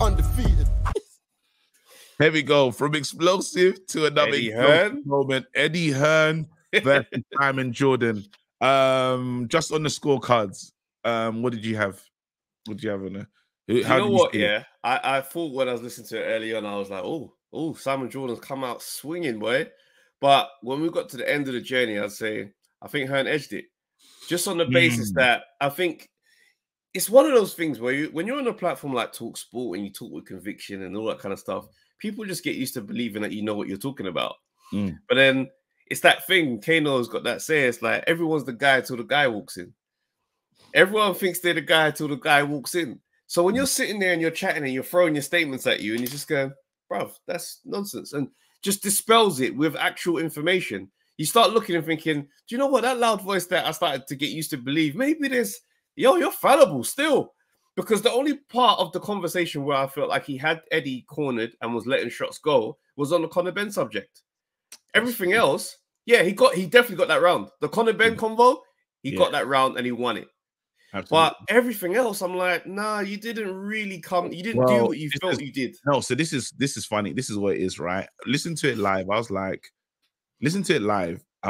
Undefeated. Here we go. From explosive to another explosive moment. Eddie Hearn versus Simon Jordan. Just on the scorecards, what did you have? What did you have on there? You know what? Yeah, I thought when I was listening to it earlier on, I was like, oh, Simon Jordan's come out swinging, boy. But when we got to the end of the journey, I'd say I think Hearn edged it, just on the basis that I think it's one of those things where when you're on a platform like Talk Sport and you talk with conviction and all that kind of stuff, people just get used to believing that you know what you're talking about. But then it's that thing. Kano's got that say. It's like everyone's the guy till the guy walks in. Everyone thinks they're the guy till the guy walks in. So when you're sitting there and you're chatting and you're throwing your statements at you and you're just going, bruv, that's nonsense, and just dispels it with actual information, you start looking and thinking, do you know what? That loud voice that I started to get used to believe, maybe there's, you're fallible still. Because the only part of the conversation where I felt like he had Eddie cornered and was letting shots go was on the Conor Benn subject. Everything else, yeah, he definitely got that round. The Conor Benn convo, he got that round and he won it. Absolutely. But everything else, I'm like, nah, you didn't really come. You didn't do what you felt you did. No, so this is funny. This is what it is, right? Listen to it live. I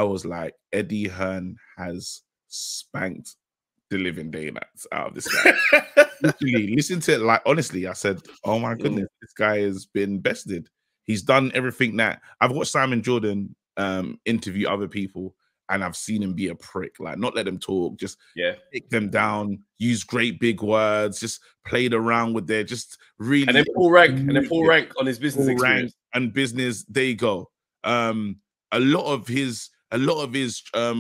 was like, Eddie Hearn has spanked the living daylights out of this guy. Literally, listen to it like honestly. I said, oh my goodness, this guy has been bested. He's done everything that I've watched Simon Jordan interview other people. And I've seen him be a prick, like not let them talk, just pick them down, use great big words, just played around with their just really and then full rank on his business experience and business. There you go. A lot of his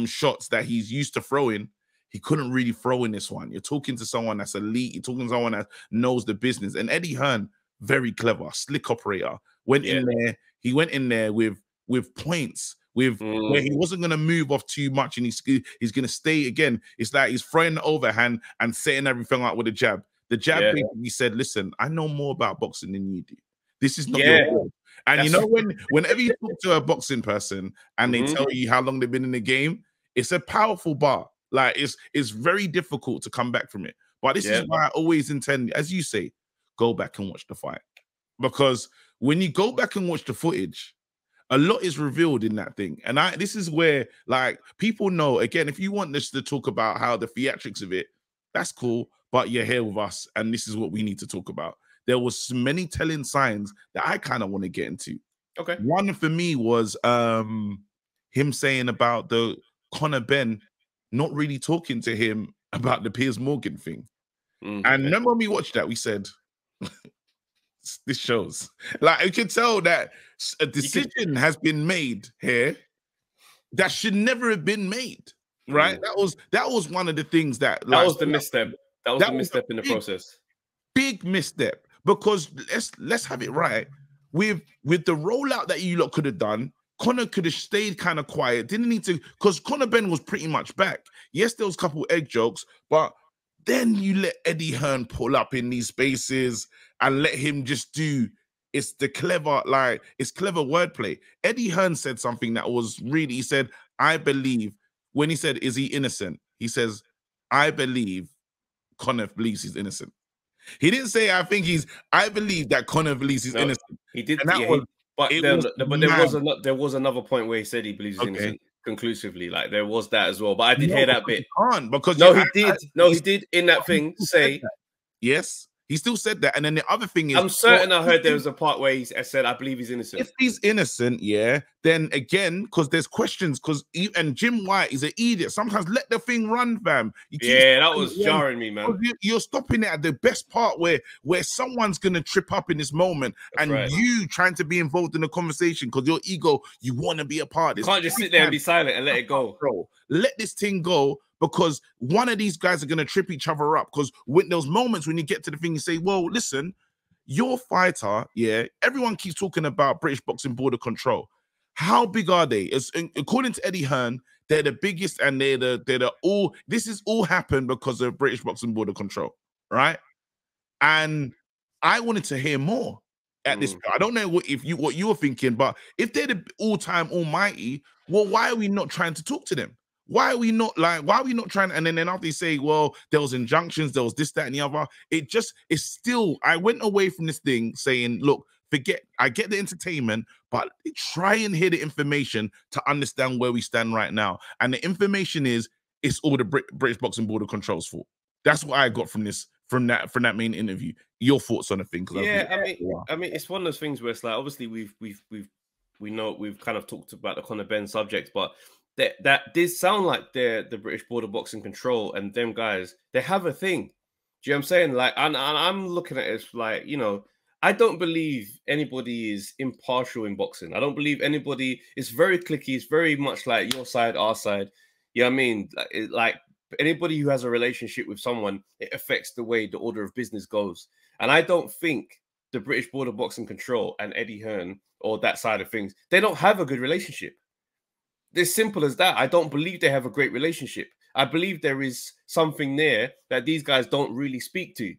shots that he's used to throwing, he couldn't really throw in this one. You're talking to someone that's elite. You're talking to someone that knows the business. And Eddie Hearn, very clever, slick operator, went in there. He went in there with points. Where he wasn't going to move off too much and he's going to stay again. It's like he's throwing the overhand and setting everything out with a jab. The jab basically said, listen, I know more about boxing than you do. This is not your fault. And you know, whenever you talk to a boxing person and they tell you how long they've been in the game, it's a powerful bar. Like it's very difficult to come back from it. But this is why I always intend, as you say, go back and watch the fight. Because when you go back and watch the footage, a lot is revealed in that thing. And this is where, like, people know, again, if you want us to talk about how the theatrics of it, that's cool, but you're here with us, and this is what we need to talk about. There was many telling signs that I kind of want to get into. Okay. One for me was him saying about the Conor Benn not really talking to him about the Piers Morgan thing. And remember when we watched that, we said, this shows. Like, you can tell that a decision has been made here that should never have been made, right? That was one of the things that was the misstep. That was the misstep in the process. Big misstep, because let's have it right. With the rollout that you lot could have done, Conor could have stayed kind of quiet. Didn't need to, because Conor Benn was pretty much back. Yes, there was a couple egg jokes, but then you let Eddie Hearn pull up in these spaces and let him just do. It's the clever, like, it's clever wordplay. Eddie Hearn said something that was really, he said, I believe, when he said, is he innocent? He says, I believe Conor believes he's innocent. He didn't say, I believe that Conor believes he's innocent. He did, but there was another point where he said he believes he's innocent conclusively. Like, there was that as well. But I did hear that bit. Because he did in that thing say, yes. He still said that. And then the other thing is, I'm certain I heard there was a part where he said, I believe he's innocent. If he's innocent, then again, because there's questions, and Jim White is an idiot. Sometimes let the thing run, fam. That was jarring me, man. You're stopping it at the best part where someone's going to trip up in this moment. That's and you trying to be involved in the conversation because your ego, you want to be a part of this. You can't just sit there and be silent and let it go. Bro, let this thing go. Because one of these guys are going to trip each other up. Because when those moments when you get to the thing, you say, well, listen, your fighter, everyone keeps talking about British Boxing Board of Control. How big are they? According to Eddie Hearn, they're the biggest, and this is all happened because of British Boxing Board of Control, right? And I wanted to hear more at this point. I don't know what you were thinking, but if they're the all-time almighty, well, why are we not trying to talk to them? Why are we not trying? And then after they say, well, there was injunctions, there was this, that, and the other. It's still, I went away from this thing saying, look, I get the entertainment, but try and hear the information to understand where we stand right now. And the information is, it's all the British Boxing Board of Control's fault. That's what I got from that main interview. Your thoughts on the thing? Yeah, I mean, it's one of those things where it's like, obviously we know we've kind of talked about the Conor Benn subject, but that did sound like the British Board of Boxing Control and them guys, they have a thing. Do you know what I'm saying? Like, and I'm looking at it like, you know, I don't believe anybody is impartial in boxing. I don't believe anybody. It's very cliquey. It's very much like your side, our side. You know what I mean? Like anybody who has a relationship with someone, it affects the way the order of business goes. And I don't think the British Board of Boxing Control and Eddie Hearn or that side of things, they don't have a good relationship. It's simple as that. I don't believe they have a great relationship. I believe there is something there that these guys don't really speak to.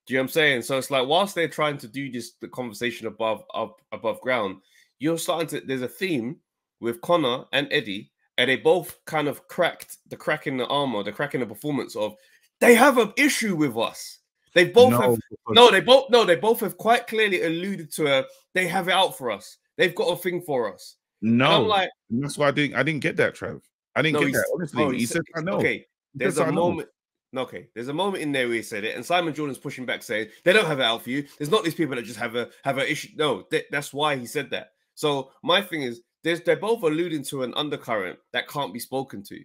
Do you know what I'm saying? So it's like, whilst they're trying to do the conversation above ground, you're starting to, there's a theme with Conor and Eddie, and they both kind of cracked the crack in the armor, the crack in the performance of, they have an issue with us. They both they both have quite clearly alluded to they have it out for us. They've got a thing for us. No, and I'm like, that's why I didn't get that, Trev. I didn't get that. Honestly, he said I know. Okay, there's a moment. Okay, there's a moment in there where he said it, and Simon Jordan's pushing back, saying they don't have it out for you. There's not these people that just have an issue. No, that's why he said that. So my thing is, they're both alluding to an undercurrent that can't be spoken to. Do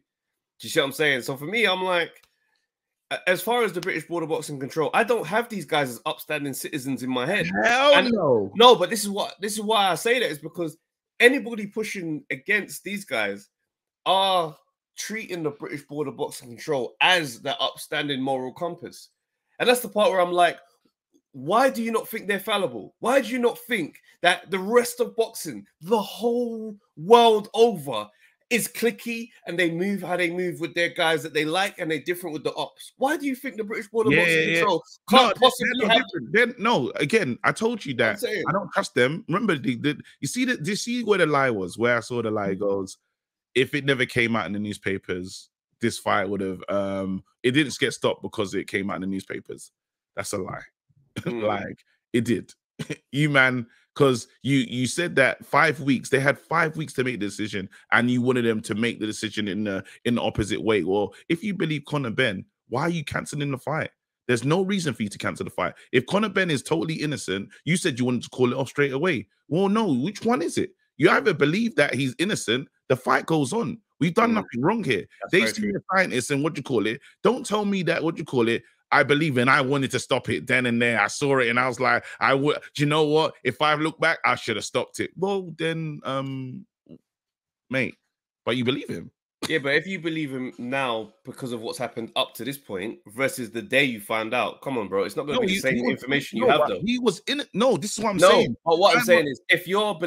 you see what I'm saying? So for me, I'm like, as far as the British Board of Boxing Control, I don't have these guys as upstanding citizens in my head. Hell no. No, but this is why I say that, is because anybody pushing against these guys are treating the British Board of Boxing Control as the upstanding moral compass. And that's the part where I'm like, why do you not think they're fallible? Why do you not think that the rest of boxing, the whole world over, is cliquey and they move how they move with their guys that they like, and they're different with the ops? Why do you think the British Board of Boxing Control can't possibly have? No, again, I told you that I don't trust them. Remember, you see where the lie was? Where I saw the lie goes, if it never came out in the newspapers, this fight would have it didn't get stopped because it came out in the newspapers. That's a lie. Like, it did. You man, because you said that 5 weeks, they had 5 weeks to make the decision, and you wanted them to make the decision in the opposite way. Well, if you believe Conor Benn, why are you canceling the fight? There's no reason for you to cancel the fight. If Conor Benn is totally innocent, you said you wanted to call it off straight away. Well, no, which one is it? You either believe that he's innocent, the fight goes on. We've done nothing wrong here. They see the scientists and don't tell me that I believe in. I wanted to stop it then and there. I saw it and I was like, do you know what? If I look back, I should have stopped it. Well, then, mate, but you believe him. Yeah, but if you believe him now because of what's happened up to this point versus the day you find out, come on, bro, it's not going to be the same information you have, though. He was in it. No, this is what I'm saying. But what I'm saying is, if you're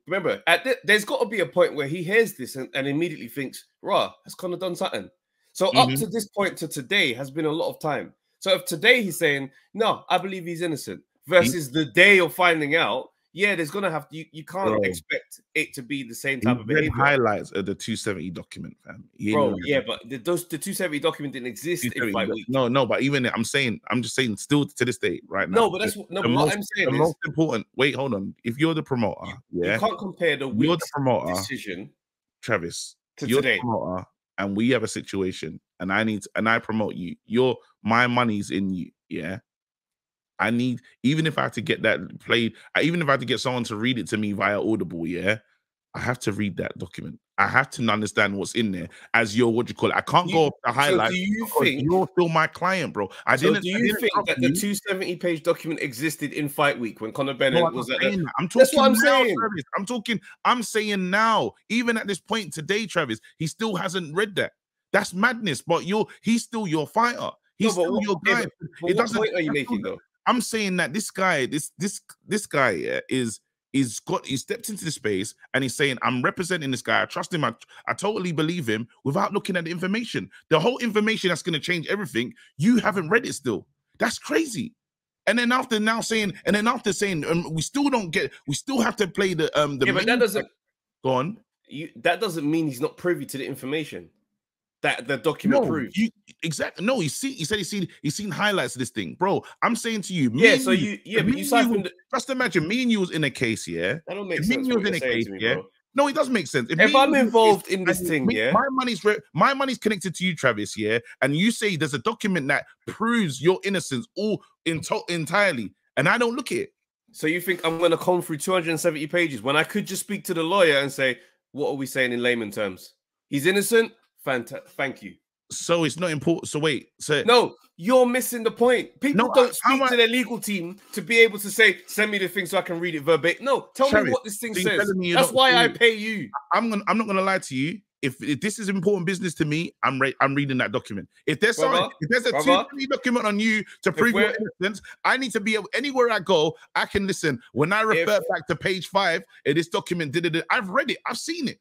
remember, there's got to be a point where he hears this and immediately thinks, "Rah, has Conor done something?" So up to this point to today has been a lot of time. So if today he's saying, "No, I believe he's innocent," versus the day of finding out, yeah, there's gonna have to. You can't expect it to be the same type of behavior. Highlights of the 270 document, fam. Bro, yeah, but the 270 document didn't exist in 5 weeks. No, but even I'm just saying, still to this day, right now. No, but that's what I'm saying. The most important. Wait, hold on. If you're the promoter, you can't compare the decision, Travis, to today. The promoter, and we have a situation, and I promote you. My money's in you, yeah. I need, even if I had to get that played, even if I had to get someone to read it to me via Audible, yeah, I have to read that document. I have to understand what's in there as your, I can't go off the highlights. So do you think you're still my client, bro? Do you think that the 270-page document existed in fight week when Conor Benn was at that? That's what I'm saying. Travis. I'm saying now, even at this point today, Travis, he still hasn't read that. That's madness. But he's still your fighter. He's still your guy. What point are you making, though? I'm saying that this guy, this guy is he stepped into the space and he's saying, I'm representing this guy. I trust him. I totally believe him without looking at the information. The whole information that's going to change everything, you haven't read it still. That's crazy. And then after saying, we still have to play the but that doesn't go on. That doesn't mean he's not privy to the information. that the document proves. Exactly. No, he said he's seen highlights of this thing, bro. I'm saying to you, but you siphoned. Just imagine me and you was in a case, yeah. That don't make sense. What you're saying to me, bro. No, it does make sense. If I'm involved in this thing, my money's connected to you, Travis, yeah, and you say there's a document that proves your innocence entirely, and I don't look at it. So you think I'm going to comb through 270 pages when I could just speak to the lawyer and say, what are we saying in layman terms? He's innocent. Thank you. So it's not important. So wait. So no, you're missing the point. People don't speak to their legal team to be able to say, "Send me the thing so I can read it verbatim." No, tell me what this thing says. That's why I pay you. I'm not going to lie to you. If this is important business to me, I'm reading that document. If there's a 270 document on you to prove your innocence, I need to be able, anywhere I go, I can listen. When I refer back to page 5, this document I've read it. I've seen it.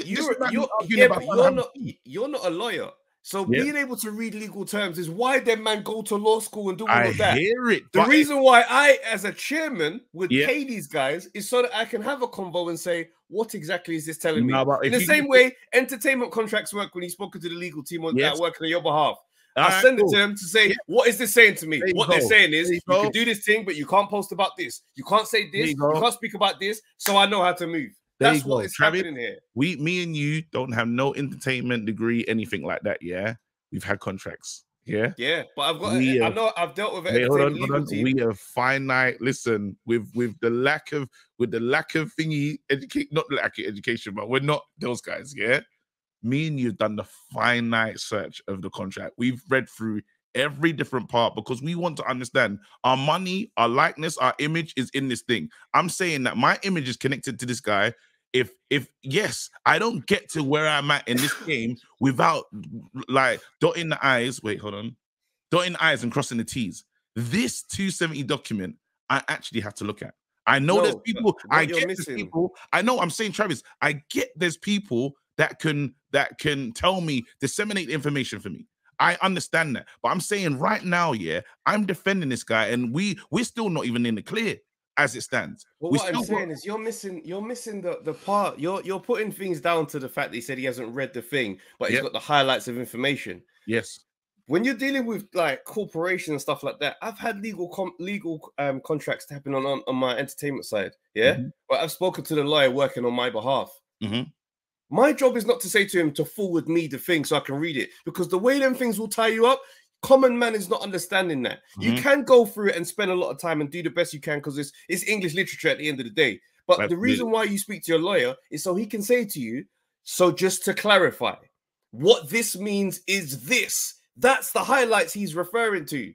You're not a lawyer. So being able to read legal terms is why them man go to law school and do all of that. I hear it. The reason why I, as a chairman, would pay these guys is so that I can have a convo and say, what exactly is this telling me? In the same way, entertainment contracts work when you've spoken to the legal team at working on your behalf. I send it to them to say, what is this saying to me? What they're saying is, you can do this thing, but you can't post about this. You can't say this. You can't speak about this. So I know how to move. That's what is happening here. Me and you don't have no entertainment degree, anything like that. Yeah, we've had contracts. Yeah, but I've got. I know I've dealt with it. Hold on. We are finite. Listen, with the lack of thingy not lack of education, but we're not those guys. Yeah, me and you've done the finite search of the contract. We've read through every different part because we want to understand our money, our likeness, our image is in this thing. I'm saying that my image is connected to this guy. If yes, I don't get to where I'm at in this game without like dotting the I's. Wait, hold on. Dotting the I's and crossing the T's. This 270 document, I actually have to look at. I know there's people. I get there's people. I know. I'm saying, Travis. I get there's people that can tell me, disseminate information for me. I understand that, but I'm saying right now, I'm defending this guy, and we're still not even in the clear as it stands. Well, what I'm saying is you're missing the part. You're putting things down to the fact that he said he hasn't read the thing, but he's got the highlights of information. Yes. When you're dealing with like corporations and stuff like that, I've had legal contracts happen on my entertainment side. Yeah, but I've spoken to the lawyer working on my behalf. My job is not to say to him to forward me the thing so I can read it, because the way them things will tie you up, common man is not understanding that. You can go through it and spend a lot of time and do the best you can because it's English literature at the end of the day. But the reason why you speak to your lawyer is so he can say to you, so just to clarify, what this means is this. That's the highlights he's referring to.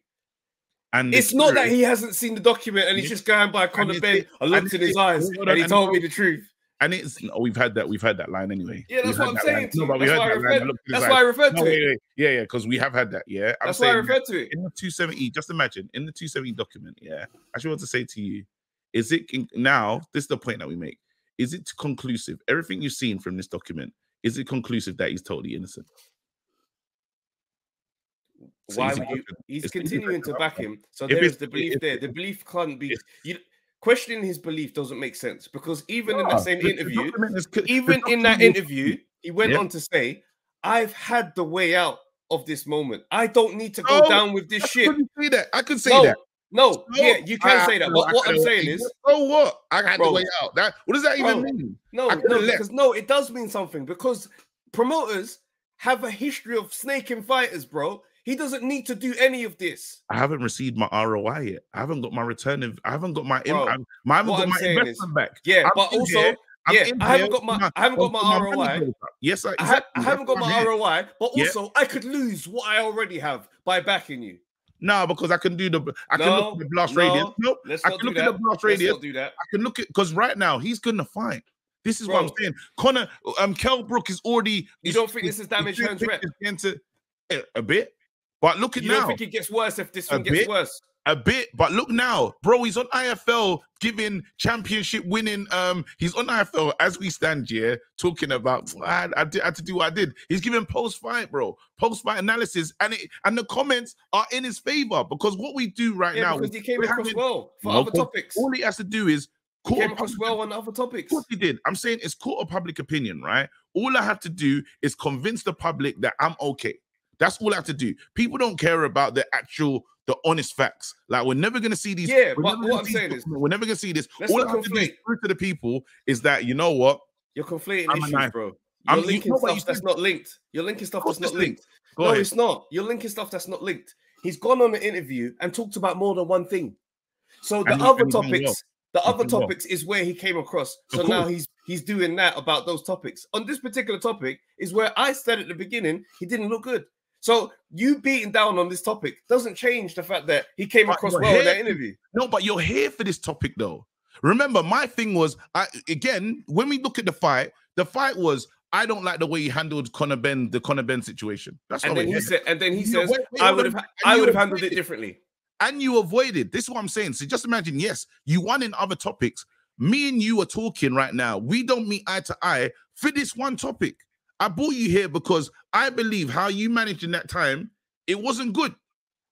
And it's not that he hasn't seen the document and he's just going by Conor Ben. I looked in his eyes and he told me the truth. And it's we've had that line anyway. Yeah, that's what I'm saying. No, but that's why I referred to it. Yeah, because we have had that. Yeah, that's why I referred to it. In the 270, just imagine in the 270 document. Yeah, I actually want to say to you, is it now? This is the point that we make. Is it conclusive? Everything you've seen from this document, is it conclusive that he's totally innocent? So why would you? He's continuing to back him. So there is the belief there. The belief can't be. Questioning his belief doesn't make sense because even in that same interview, he went on to say, I've had the way out of this moment. I don't need to go down with this shit. I could say that. No, you can say that. But what I'm saying is, so what? I had the way out. What does that even mean? No, it does mean something because promoters have a history of snaking fighters, bro. He doesn't need to do any of this. I haven't received my ROI yet. I haven't got my return. I haven't got my investment back. Yeah, but also, I haven't got my ROI. Yes, I haven't got my ROI, but also I could lose what I already have by backing you. No, because I can do look at the blast radius. Nope. I can look at the blast radius. Let's not do that. I can look at because right now he's gonna fight. This is what I'm saying. Conor, Kell Brook is already. You don't think this is damage Hearn's rep? A bit. But look at now. You don't think it gets worse if this one gets worse? A bit, but look now, bro. He's on IFL giving championship winning. He's on IFL as we stand here talking about. I had to do what I did. He's giving post fight, bro, post fight analysis, and the comments are in his favor because what we do right now. Because he came across well for other topics. All he has to do is came across well on other topics. Of course he did. I'm saying it's court of public opinion, right? All I have to do is convince the public that I'm okay. That's all I have to do. People don't care about the honest facts. Like, we're never going to see these. Yeah, but what I'm saying is, we're never going to see this. Let's All not I have to do is conflate. prove to the people is that, you know what? You're conflating I'm a issues, knife. bro. You're linking stuff that's not linked. You're linking stuff that's not linked. No, it's not. You're linking stuff that's not linked. He's gone on an interview and talked about more than one thing. So the other topics is where he came across. So now he's doing that about those topics. On this particular topic is where I said at the beginning he didn't look good. So you beating down on this topic doesn't change the fact that he came across well in that interview. No, but you're here for this topic though. Remember, my thing was, again, when we look at the fight was, I don't like the way he handled the Conor Ben situation. That's and then he said, I would have handled it differently. And you avoided. This is what I'm saying. So just imagine, yes, you won in other topics. Me and you are talking right now. We don't meet eye to eye for this one topic. I brought you here because I believe how you managed in that time, it wasn't good.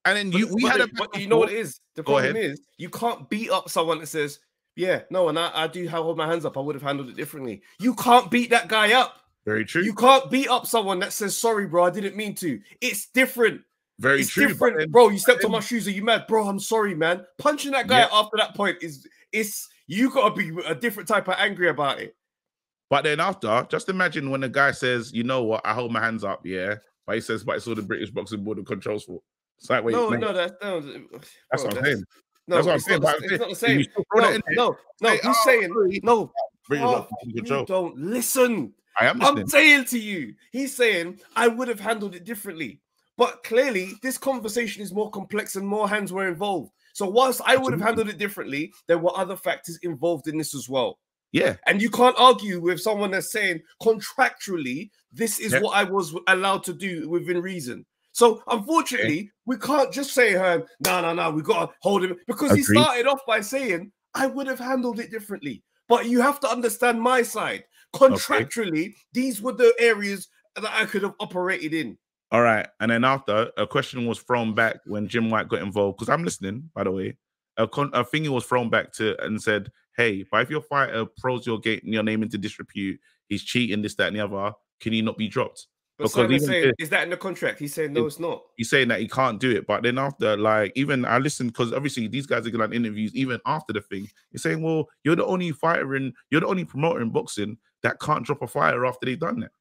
And then but you know what it is? The problem is you can't beat up someone that says, yeah, no, and I do hold my hands up. I would have handled it differently. You can't beat that guy up. Very true. You can't beat up someone that says, sorry, bro, I didn't mean to. It's different. Very true. Different. Then, bro, you stepped on my shoes. Are you mad? Bro, I'm sorry, man. Punching that guy after that point is you got to be a different type of angry about it. But then after, just imagine when the guy says, you know what, I hold my hands up, yeah. But he says, but it's all the British Boxing Board of Control's fault. It's like, wait, that's what I'm saying. No, that's what I'm it's saying. Not the same. He's saying, no, you don't listen. I am listening. I'm saying to you, he's saying, I would have handled it differently. But clearly, this conversation is more complex and more hands were involved. So whilst I would have handled it differently, there were other factors involved in this as well. Yeah. And you can't argue with someone that's saying contractually, this is what I was allowed to do within reason. So unfortunately, we can't just say, no, we got to hold him. Because he started off by saying, I would have handled it differently. But you have to understand my side. Contractually, these were the areas that I could have operated in. All right. And then after, a question was thrown back when Jim White got involved, because I'm listening, by the way. A thingy was thrown back to and said, hey, but if your fighter throws your name into disrepute, he's cheating, this, that, and the other, can he not be dropped? But because saying, is that in the contract? He's saying, no, it's not. He's saying that he can't do it. But then after, like, even I listened, because obviously these guys are going on interviews, even after the thing, he's saying, well, you're the only promoter in boxing that can't drop a fighter after they've done that.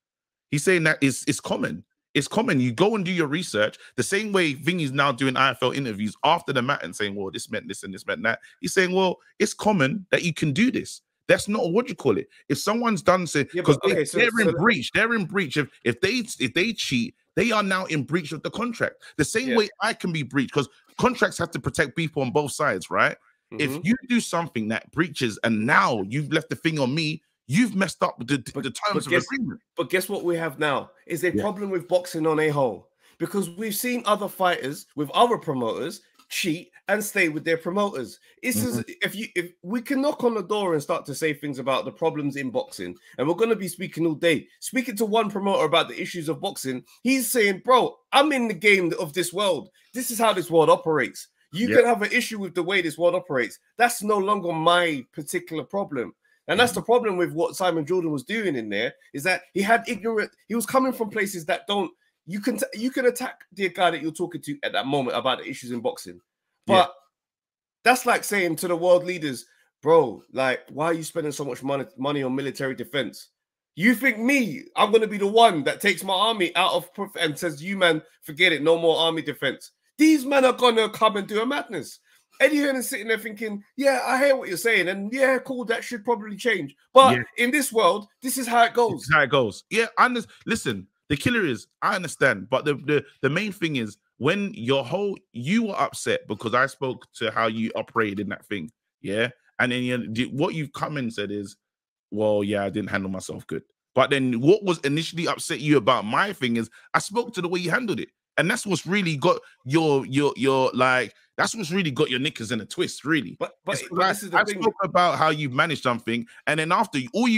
He's saying that it's common. It's common. You go and do your research. The same way Vinny's now doing IFL interviews after the mat and saying, well, this meant this and this meant that. He's saying, well, it's common that you can do this. That's not what you call it. If someone's done so, because they're in breach. They're in breach. If they cheat, they are now in breach of the contract. The same way I can be breached, because contracts have to protect people on both sides, right? If you do something that breaches and now you've left the thing on me, you've messed up the terms of agreement. But guess what we have now is a problem with boxing on a whole, because we've seen other fighters with other promoters cheat and stay with their promoters. If we can knock on the door and start to say things about the problems in boxing, and we're going to be speaking all day, speaking to one promoter about the issues of boxing, he's saying, bro, I'm in the game of this world. This is how this world operates. You can have an issue with the way this world operates. That's no longer my particular problem. And that's the problem with what Simon Jordan was doing in there, is that he was coming from places that you can attack the guy that you're talking to at that moment about the issues in boxing. But that's like saying to the world leaders, bro, like, why are you spending so much money on military defense? You think I'm going to be the one that takes my army out of and says, you man, forget it, no more army defense. These men are going to come and do a madness. Eddie Hearn is sitting there thinking, yeah, I hear what you're saying. And yeah, cool, that should probably change. But in this world, this is how it goes. This is how it goes. Yeah, listen, the killer is, I understand. But the main thing is, when you were upset because I spoke to how you operated in that thing. Yeah. And then what you've come and said is, well, yeah, I didn't handle myself good. But then what was initially upset you about my thing is I spoke to the way you handled it. And that's what's really got that's what's really got your knickers in a twist, really. But this is the thing. I spoke about how you've managed something, and then after what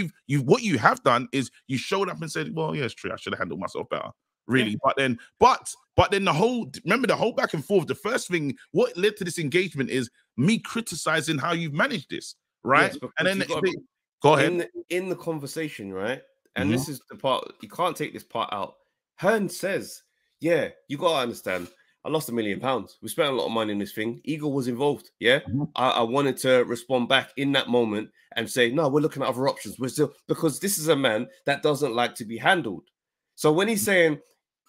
you have done is you showed up and said, well, yeah, it's true, I should have handled myself better. Really. Yeah. But then the whole back and forth, the first thing, what led to this engagement is me criticizing how you've managed this. right? Yes, And because then you got go ahead. in the conversation, right? And this is the part you can't take this part out. Hearn says, "Yeah, you got to understand. I lost £1 million. We spent a lot of money in this thing. Eagle was involved. Yeah, I wanted to respond back in that moment and say, no, we're looking at other options. We're still because this is a man that doesn't like to be handled. So when he's saying,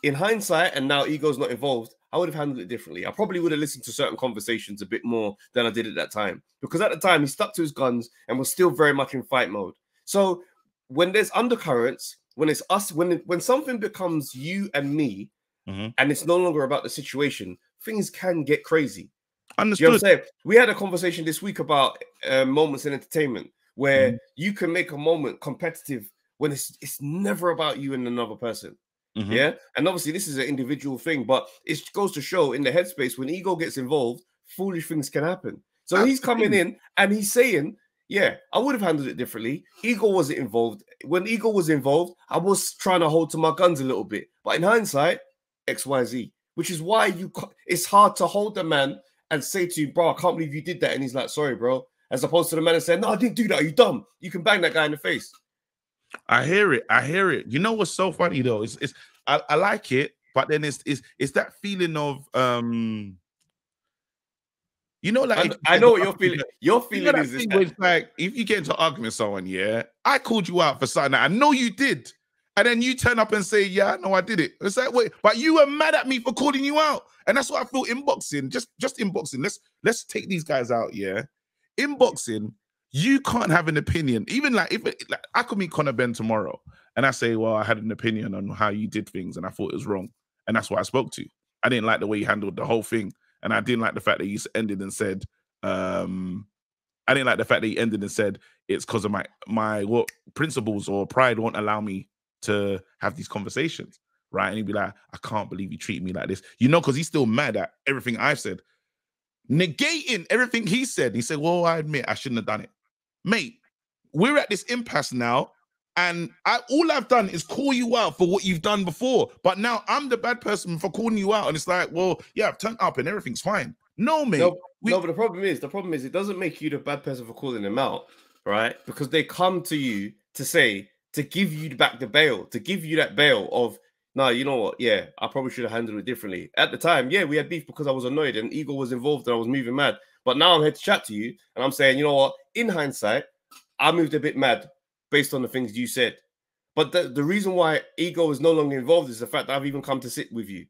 in hindsight, and now Ego's not involved, I would have handled it differently. I probably would have listened to certain conversations a bit more than I did at that time. Because at the time, he stuck to his guns and was still very much in fight mode. So when there's undercurrents, when it's us, when something becomes you and me, and it's no longer about the situation, things can get crazy. Understood. Do you know what I'm saying? We had a conversation this week about moments in entertainment where you can make a moment competitive when it's never about you and another person. Yeah. And obviously, this is an individual thing, but it goes to show in the headspace when ego gets involved, foolish things can happen. So he's coming in and he's saying, yeah, I would have handled it differently. Ego wasn't involved. When ego was involved, I was trying to hold to my guns a little bit. But in hindsight, XYZ, which is why it's hard to hold the man and say to you, bro, I can't believe you did that. And he's like, sorry, bro. As opposed to the man and saying, no, I didn't do that. Are you dumb? You can bang that guy in the face. I hear it. I hear it. You know what's so funny though? I like it, but then it's that feeling of you know, like I know what you're feeling. Your feeling is thing where it's like if you get into an argument with someone, yeah, I called you out for something that I know you did, and then you turn up and say, yeah, I know I did it. It's like, wait, but you were mad at me for calling you out, and that's what I feel in boxing. Just in boxing, let's take these guys out, yeah. In boxing, you can't have an opinion. Even like I could meet Conor Ben tomorrow, and I say, well, I had an opinion on how you did things, and I thought it was wrong, and that's what I spoke to. I didn't like the way you handled the whole thing. And I didn't like the fact that you ended and said, I didn't like the fact that he ended and said it's because of my what principles or pride won't allow me to have these conversations, right? And he'd be like, I can't believe you treat me like this, you know, because he's still mad at everything I've said, negating everything he said. He said, well, I admit I shouldn't have done it, mate. We're at this impasse now. And all I've done is call you out for what you've done before. But now I'm the bad person for calling you out. And it's like, well, yeah, I've turned up and everything's fine. No, mate. No, but the problem is it doesn't make you the bad person for calling them out, right? Because they come to you to give you back the bail, to give you that bail of, no, you know what? Yeah, I probably should have handled it differently. At the time, yeah, we had beef because I was annoyed and ego was involved and I was moving mad. But now I'm here to chat to you and I'm saying, you know what? In hindsight, I moved a bit mad based on the things you said. But the reason why ego is no longer involved is the fact that I've even come to sit with you.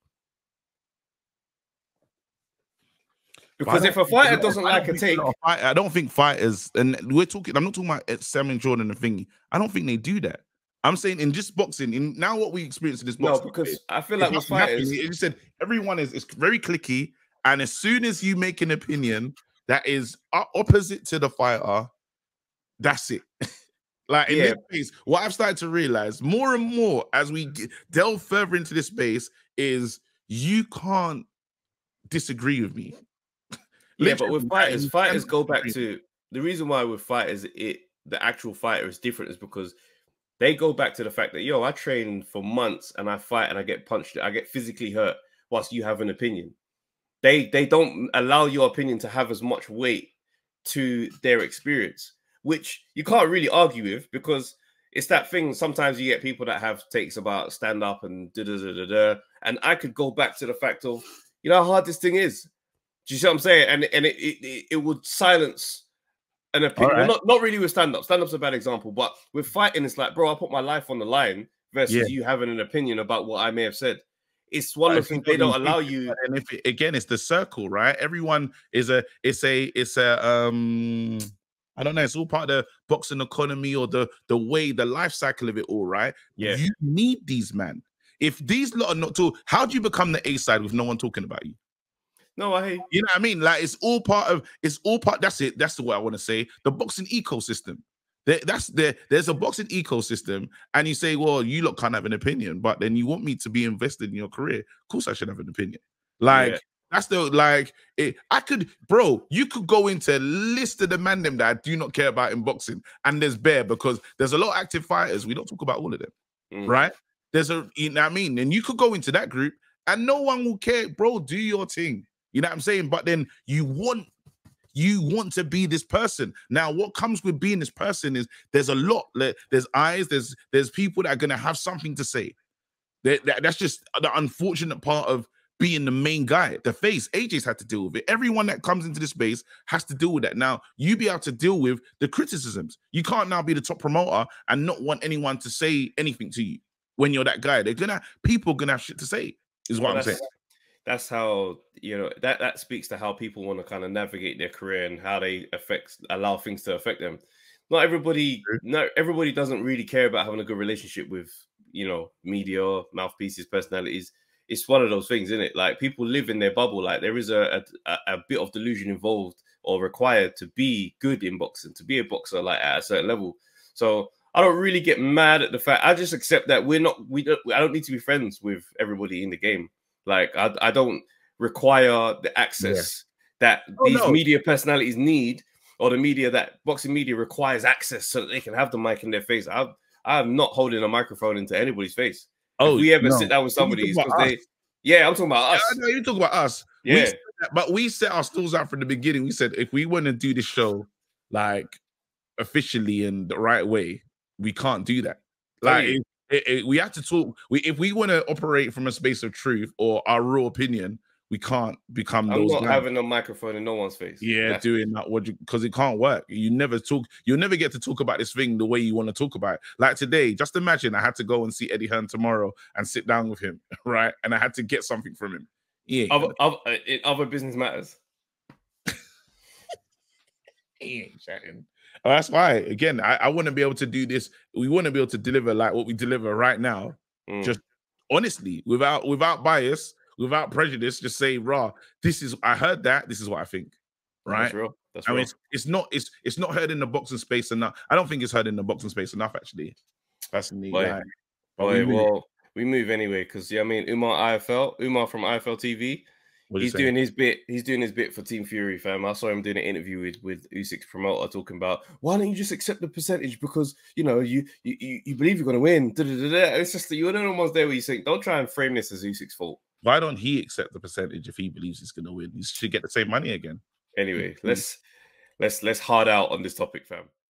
Because if a fighter doesn't like a take... I don't think fighters, and I'm not talking about Sam and Jordan and thingy. I don't think they do that. I'm saying in just boxing, in now what we experience in this boxing. No, because I feel like with fighters... You said everyone is very cliquey, and as soon as you make an opinion that is opposite to the fighter, that's it. Like in this space, what I've started to realize more and more as we delve further into this space is you can't disagree with me. Yeah, but with fighters go back to the reason why with fighters, the actual fighter is different is because they go back to the fact that, yo, I train for months and I fight and I get punched, I get physically hurt whilst you have an opinion. They don't allow your opinion to have as much weight to their experience, which you can't really argue with because it's that thing. Sometimes you get people that have takes about stand up and da-da-da-da-da. And I could go back to the fact of, you know how hard this thing is. Do you see what I'm saying? And it would silence an opinion. Right. Well, not really with stand-up. Stand-up's a bad example. But with fighting, it's like, bro, I put my life on the line versus you having an opinion about what I may have said. It's one of the things they don't allow you. And if again, it's the circle, right? Everyone is it's a I don't know, it's all part of the boxing economy or the way, the life cycle of it all, right? Yeah. You need these, man. If these lot are not talking, how do you become the A side with no one talking about you? No, I hate. You know what I mean? Like that's it. That's the way I want to say. The boxing ecosystem. There's a boxing ecosystem, and you say, well, you lot can't have an opinion, but then you want me to be invested in your career. Of course I should have an opinion. Like, that's bro, you could go into a list of the man them that I do not care about in boxing, and there's bare because there's a lot of active fighters. We don't talk about all of them, right? You know what I mean? And you could go into that group and no one will care, bro, do your thing. You know what I'm saying? But then you want you want to be this person. Now, what comes with being this person is there's a lot. There's eyes. There's people that are gonna have something to say. That's just the unfortunate part of being the main guy, the face. AJ's had to deal with it. Everyone that comes into this space has to deal with that. Now, you be able to deal with the criticisms. You can't now be the top promoter and not want anyone to say anything to you when you're that guy. People are gonna have shit to say, is what I'm saying. That's how, you know, that speaks to how people want to kind of navigate their career and how they allow things to affect them. Not everybody doesn't really care about having a good relationship with, you know, media, mouthpieces, personalities. It's one of those things, isn't it? Like, people live in their bubble. Like, there is a bit of delusion involved or required to be good in boxing, to be a boxer, like, at a certain level. So I don't really get mad at the fact. I just accept that I don't need to be friends with everybody in the game. Like, I don't require the access that these media personalities need, or the media that boxing media requires access so that they can have the mic in their face. I'm not holding a microphone into anybody's face. If we ever sit down with somebody, it's because I'm talking about us. Yeah, you talk about us. Yeah. But we set our stools out from the beginning. We said, if we want to do this show like officially and the right way, we can't do that. Like, we have to talk. If we want to operate from a space of truth or our real opinion, we can't become those guys. I'm not having a microphone in no one's face. Yeah, doing that because it can't work. You'll never get to talk about this thing the way you want to talk about it. Like today, just imagine I had to go and see Eddie Hearn tomorrow and sit down with him, right? And I had to get something from him. Other business matters. He ain't chatting. Oh, that's why. Again, I want to be able to do this. We want to be able to deliver like what we deliver right now, just honestly, without bias, without prejudice. Just say, "Raw, I heard that. This is what I think." Right? That's real. That's real. Mean, it's not heard in the boxing space enough. I don't think it's heard in the boxing space enough, actually. Personally, we move anyway because I mean, Umar from IFL TV. He's doing his bit. He's doing his bit for Team Fury, fam. I saw him doing an interview with Usyk's promoter talking about, why don't you just accept the percentage because you know you believe you're going to win. It's just you're the almost there where you think, don't try and frame this as Usyk's fault. Why don't he accept the percentage if he believes he's going to win? He should get the same money again. Anyway, let's hard out on this topic, fam.